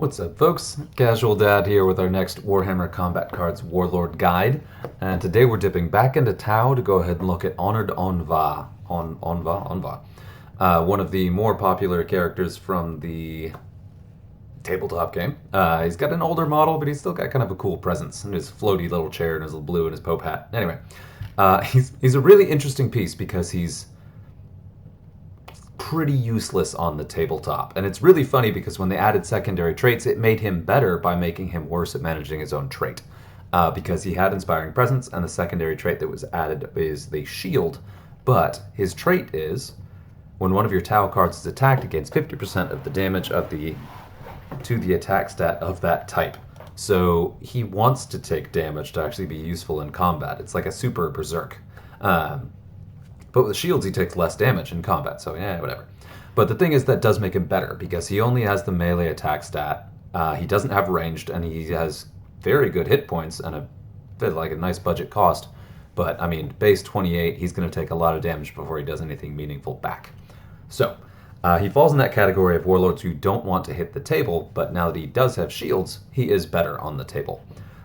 What's up, folks? Casual Dad here with our next Warhammer Combat Cards Warlord Guide. And today we're dipping back into Tau to go ahead and look at Honored Aun'Va. One of the more popular characters from the tabletop game. He's got an older model, but he's still got kind of a cool presence. And his floaty little chair and his little blue and his Pope hat. Anyway, he's a really interesting piece because he's pretty useless on the tabletop. And it's really funny because when they added secondary traits, it made him better by making him worse at managing his own trait. Because he had Inspiring Presence, and the secondary trait that was added is the Shield. But his trait is, when one of your Tau cards is attacked, it gains 50% of the damage to the attack stat of that type. So he wants to take damage to actually be useful in combat. It's like a super berserk. But with shields, he takes less damage in combat, so yeah, whatever. But the thing is, that does make him better, because he only has the melee attack stat. He doesn't have ranged, and he has very good hit points and a nice budget cost. But, I mean, base 28, he's going to take a lot of damage before he does anything meaningful back. So, he falls in that category of warlords who don't want to hit the table, but now that he does have shields, he is better on the table.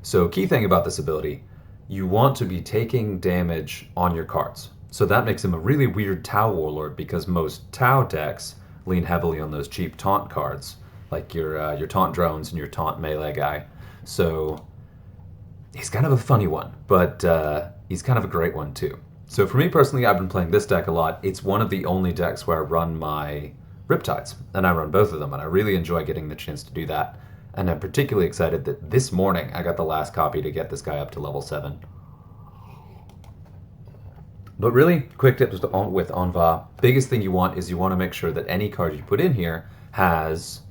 So, key thing about this ability, you want to be taking damage on your cards. So that makes him a really weird Tau warlord, because most Tau decks lean heavily on those cheap taunt cards, like your taunt drones and your taunt melee guy. So he's kind of a funny one, but he's kind of a great one too. So for me personally, I've been playing this deck a lot. It's one of the only decks where I run my Riptides, and I run both of them, and I really enjoy getting the chance to do that. And I'm particularly excited that this morning I got the last copy to get this guy up to level 7. But really, quick tips with Aun'Va. Biggest thing you want is you want to make sure that any card you put in here has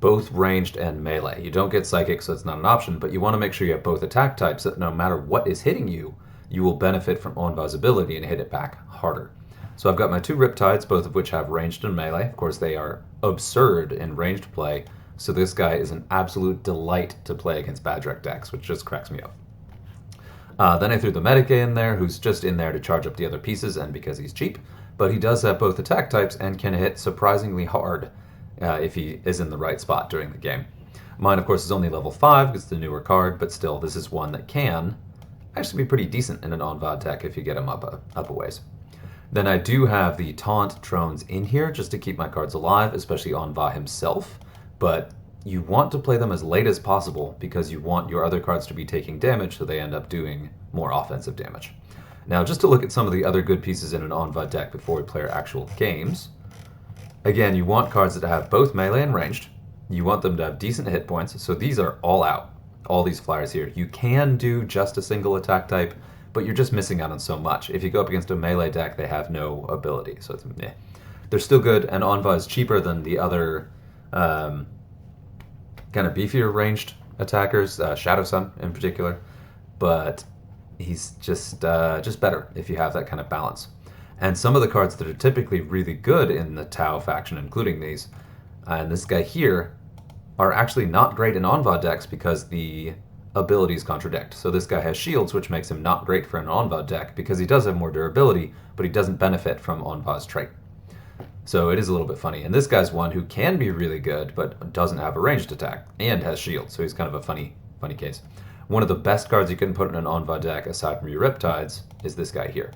both ranged and melee. You don't get psychic, so it's not an option, but you want to make sure you have both attack types, that no matter what is hitting you, you will benefit from Aun'Va's ability and hit it back harder. So I've got my two Riptides, both of which have ranged and melee. Of course, they are absurd in ranged play, so this guy is an absolute delight to play against Badrek decks, which just cracks me up. Then I threw the Medica in there, who's just in there to charge up the other pieces, and because he's cheap. But he does have both attack types and can hit surprisingly hard if he is in the right spot during the game. Mine, of course, is only level 5, because it's the newer card, but still, this is one that can actually be pretty decent in an Aun'Va deck if you get him up a ways. Then I do have the Taunt drones in here, just to keep my cards alive, especially Aun'Va himself, but you want to play them as late as possible because you want your other cards to be taking damage, so they end up doing more offensive damage. Now, just to look at some of the other good pieces in an Aun'Va deck before we play our actual games. Again, you want cards that have both melee and ranged. You want them to have decent hit points, so these are all out. All these flyers here. You can do just a single attack type, but you're just missing out on so much. If you go up against a melee deck, they have no ability, so it's meh. They're still good, and Aun'Va is cheaper than the other kind of beefier ranged attackers, Shadow Sun in particular, but he's just better if you have that kind of balance. And some of the cards that are typically really good in the Tau faction, including these, and this guy here, are actually not great in Aun'Va decks because the abilities contradict. So this guy has shields, which makes him not great for an Aun'Va deck because he does have more durability, but he doesn't benefit from Aun'Va's trait. So it is a little bit funny. And this guy's one who can be really good, but doesn't have a ranged attack, and has shield, so he's kind of a funny case. One of the best cards you can put in an Aun'Va deck, aside from your Riptides, is this guy here.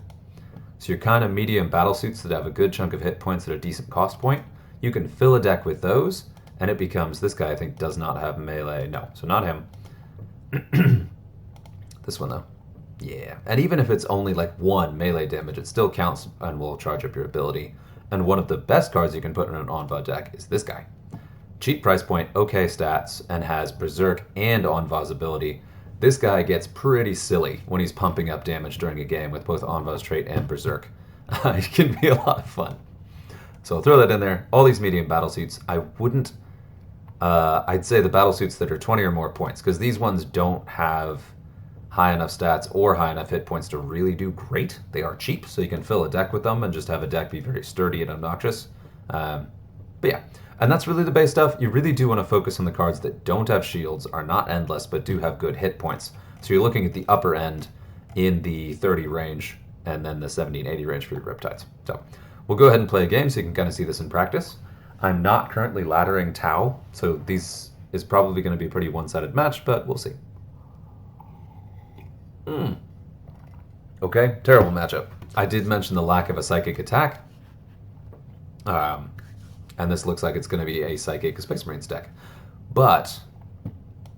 So your kind of medium battlesuits that have a good chunk of hit points at a decent cost point, you can fill a deck with those, and it becomes, this guy I think does not have melee, no, so not him. This one though. Yeah, and even if it's only like 1 melee damage, it still counts and will charge up your ability. And one of the best cards you can put in an Aun'Va deck is this guy. Cheap price point, okay stats, and has Berserk and Aun'Va's ability. This guy gets pretty silly when he's pumping up damage during a game with both Aun'Va's trait and Berserk. It can be a lot of fun. So I'll throw that in there. All these medium battlesuits, I wouldn't... I'd say the battlesuits that are 20 or more points, because these ones don't have high enough stats or high enough hit points to really do great. They are cheap, so you can fill a deck with them and just have a deck be very sturdy and obnoxious. But yeah, and that's really the base stuff. You really do want to focus on the cards that don't have shields, are not endless, but do have good hit points. So you're looking at the upper end in the 30 range, and then the 70 and 80 range for your Riptides. So we'll go ahead and play a game so you can kind of see this in practice. I'm not currently laddering Tau, so these is probably going to be a pretty one-sided match, but we'll see. Okay, terrible matchup. I did mention the lack of a psychic attack. And this looks like it's going to be a Psychic Space Marines deck. But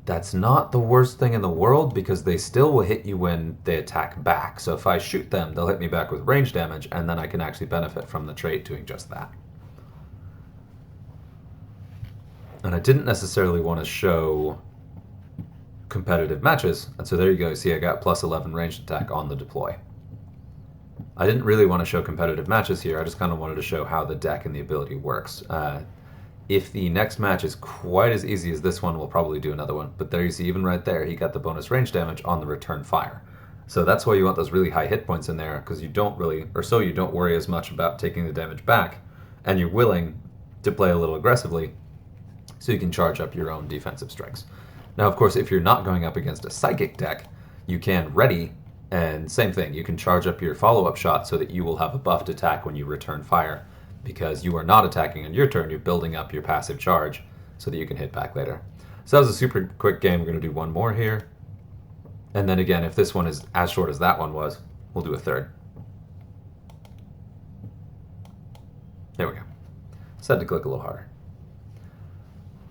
that's not the worst thing in the world because they still will hit you when they attack back. So if I shoot them, they'll hit me back with range damage, and then I can actually benefit from the trait doing just that. And I didn't necessarily want to show competitive matches, and so there you go. See, I got plus 11 ranged attack on the deploy. I didn't really want to show competitive matches here. I just kind of wanted to show how the deck and the ability works. If the next match is quite as easy as this one, we'll probably do another one. But there you see, even right there, he got the bonus range damage on the return fire. So that's why you want those really high hit points in there, because you don't really, or so you don't worry as much about taking the damage back, and you're willing to play a little aggressively, so you can charge up your own defensive strikes. Now, of course, if you're not going up against a psychic deck, you can ready. And same thing, you can charge up your follow-up shot so that you will have a buffed attack when you return fire, because you are not attacking on your turn, you're building up your passive charge so that you can hit back later. So that was a super quick game. We're going to do one more here. And then again, if this one is as short as that one was, we'll do a third. There we go. Just had to click a little harder.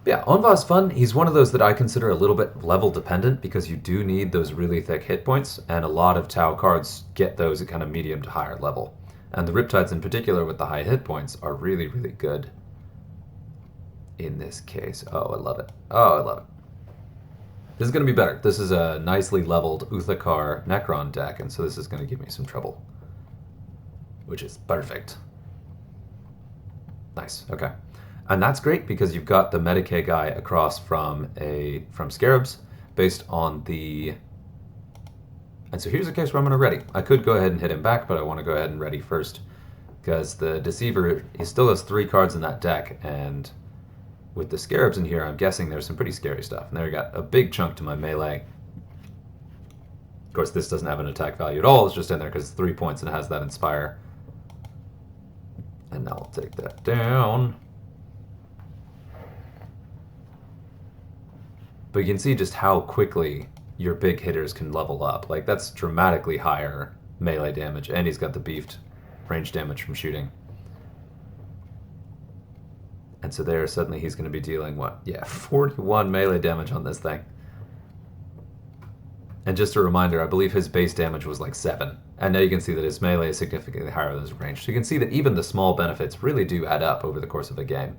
Yeah, Aun'Va is fun. He's one of those that I consider a little bit level dependent because you do need those really thick hit points, and a lot of Tau cards get those at kind of medium to higher level. And the Riptides in particular with the high hit points are really, really good in this case. Oh, I love it. Oh, I love it. This is going to be better. This is a nicely leveled Uthakar Necron deck, and so this is going to give me some trouble, which is perfect. Nice, okay. And that's great because you've got the Medicae guy across from Scarabs based on the... And so here's a case where I'm going to ready. I could go ahead and hit him back, but I want to go ahead and ready first because the Deceiver, he still has 3 cards in that deck, and with the Scarabs in here, I'm guessing there's some pretty scary stuff. And there we got a big chunk to my melee. Of course, this doesn't have an attack value at all. It's just in there because it's 3 points and it has that Inspire. And now I'll take that down. But you can see just how quickly your big hitters can level up. Like, that's dramatically higher melee damage, and he's got the beefed range damage from shooting. And so there, suddenly he's going to be dealing, what? Yeah, 41 melee damage on this thing. And just a reminder, I believe his base damage was like 7. And now you can see that his melee is significantly higher than his range. So you can see that even the small benefits really do add up over the course of a game.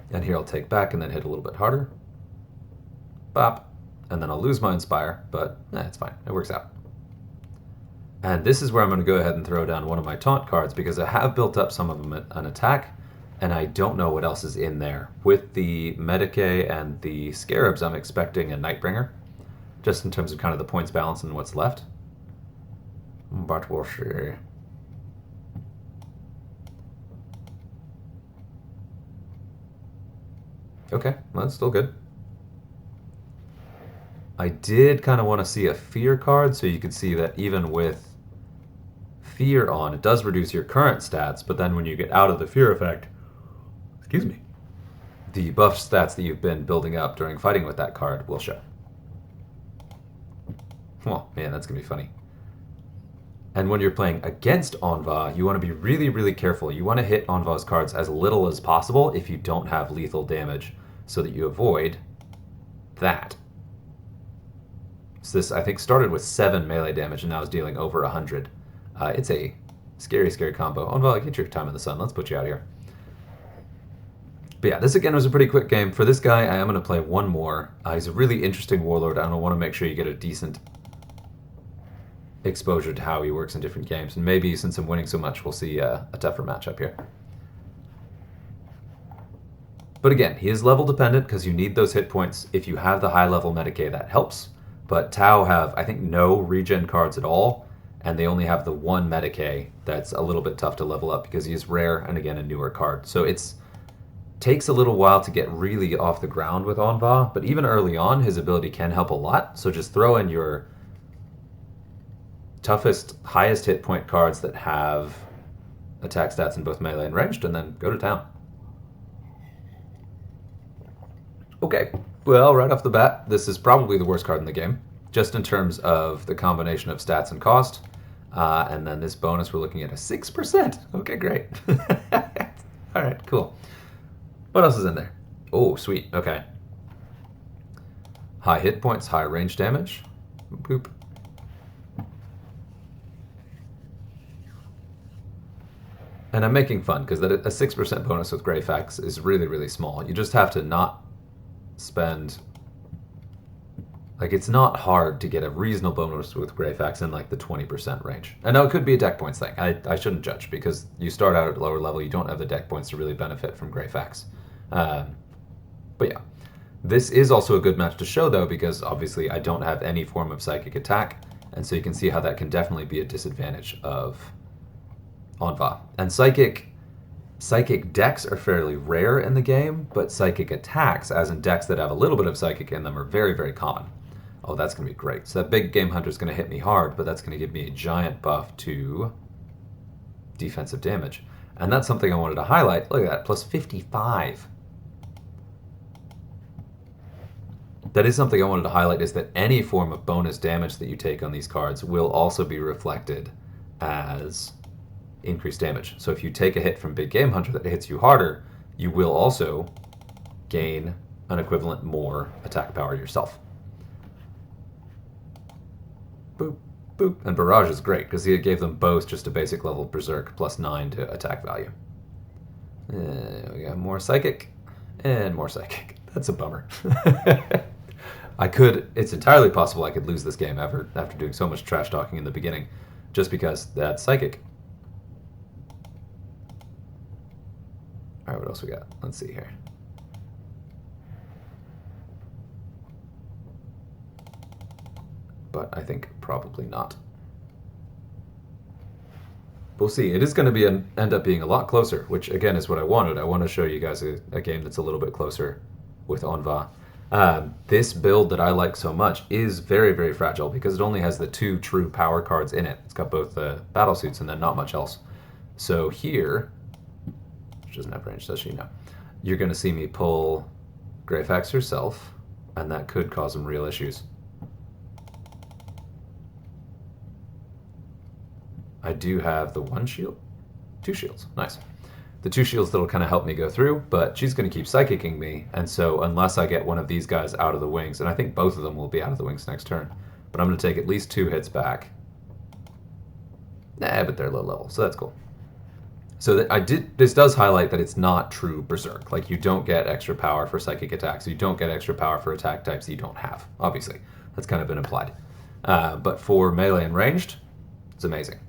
And here I'll take back and then hit a little bit harder. Bop. And then I'll lose my Inspire, but it's fine. It works out. And this is where I'm going to go ahead and throw down one of my taunt cards because I have built up some of them an attack, and I don't know what else is in there. With the Medicae and the Scarabs, I'm expecting a Nightbringer, just in terms of kind of the points balance and what's left. But we'll see. Okay, well, that's still good. I did kind of want to see a Fear card, so you could see that even with Fear on, it does reduce your current stats, but then when you get out of the Fear effect, excuse me, the buff stats that you've been building up during fighting with that card will show. Well, man, that's going to be funny. And when you're playing against Aun'Va, you want to be really, really careful. You want to hit Aun'Va's cards as little as possible if you don't have lethal damage, so that you avoid that. So this, I think, started with 7 melee damage and now is dealing over 100. It's a scary, scary combo. Aun'Va, get your time in the sun. Let's put you out here. But yeah, this again was a pretty quick game. For this guy, I am going to play one more. He's a really interesting warlord, and I want to make sure you get a decent exposure to how he works in different games. And maybe since I'm winning so much, we'll see a tougher matchup here. But again, he is level dependent because you need those hit points. If you have the high level Medicae, that helps. But Tau have, I think, no regen cards at all, and they only have the one Medicae that's a little bit tough to level up because he is rare and, again, a newer card. So it takes a little while to get really off the ground with Aun'Va, but even early on, his ability can help a lot. So just throw in your toughest, highest hit point cards that have attack stats in both melee and ranged, and then go to town. Okay, well, right off the bat, this is probably the worst card in the game, just in terms of the combination of stats and cost. And then this bonus, we're looking at a 6%. Okay, great. All right, cool. What else is in there? Oh, sweet. Okay. High hit points, high range damage. Boop. And I'm making fun because a 6% bonus with Greyfax is really, really small. You just have to not spend... Like, it's not hard to get a reasonable bonus with Greyfax in, like, the 20% range. I know it could be a deck points thing. I shouldn't judge, because you start out at a lower level, you don't have the deck points to really benefit from Greyfax. But yeah. This is also a good match to show, though, because obviously I don't have any form of psychic attack, and so you can see how that can definitely be a disadvantage of Aun'Va. And psychic decks are fairly rare in the game, but psychic attacks, as in decks that have a little bit of psychic in them, are very, very common. Oh, that's going to be great. So that big Game Hunter is going to hit me hard, but that's going to give me a giant buff to defensive damage. And that's something I wanted to highlight. Look at that, plus 55. That is something I wanted to highlight, is that any form of bonus damage that you take on these cards will also be reflected as increased damage. So if you take a hit from Big Game Hunter that hits you harder, you will also gain an equivalent more attack power yourself. Boop, boop. And Barrage is great, because he gave them both just a basic level Berserk, plus 9 to attack value. We got more Psychic, and more Psychic. That's a bummer. It's entirely possible I could lose this game after doing so much trash talking in the beginning, just because that's Psychic. Alright, what else we got? Let's see here. But I think probably not. We'll see. It is going to end up being a lot closer, which again is what I wanted. I want to show you guys a game that's a little bit closer with Aun'Va. This build that I like so much is very, very fragile because it only has the 2 true power cards in it. It's got both the battle suits and then not much else. So here, which doesn't have range, does she? No. You're going to see me pull Greyfax herself, and that could cause some real issues. I do have the 1 shield, 2 shields, nice. The 2 shields that'll kind of help me go through, but she's going to keep psychicking me, and so unless I get one of these guys out of the wings, and I think both of them will be out of the wings next turn, but I'm going to take at least 2 hits back. Nah, but they're low level, so that's cool. So this does highlight that it's not true Berserk. Like, you don't get extra power for psychic attacks, you don't get extra power for attack types you don't have, obviously. That's kind of been implied. But for melee and ranged, it's amazing.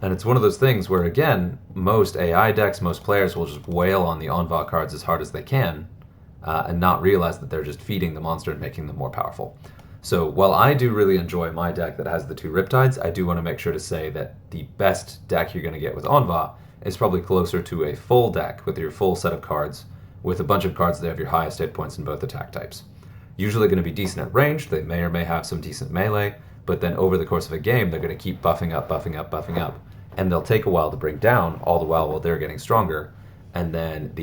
And it's one of those things where, again, most AI decks, most players will just wail on the Aun'Va cards as hard as they can and not realize that they're just feeding the monster and making them more powerful. So while I do really enjoy my deck that has the 2 Riptides, I do want to make sure to say that the best deck you're going to get with Aun'Va is probably closer to a full deck with your full set of cards, with a bunch of cards that have your highest hit points in both attack types. Usually going to be decent at range, they may or may have some decent melee, but then over the course of a game, they're going to keep buffing up, buffing up, buffing up. And they'll take a while to bring down, all the while they're getting stronger. And then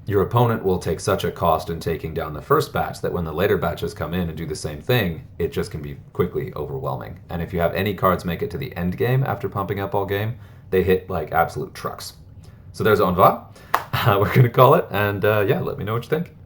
your opponent will take such a cost in taking down the first batch that when the later batches come in and do the same thing, it just can be quickly overwhelming. And if you have any cards make it to the end game after pumping up all game, they hit like absolute trucks. So there's Aun'Va. We're going to call it. And yeah, let me know what you think.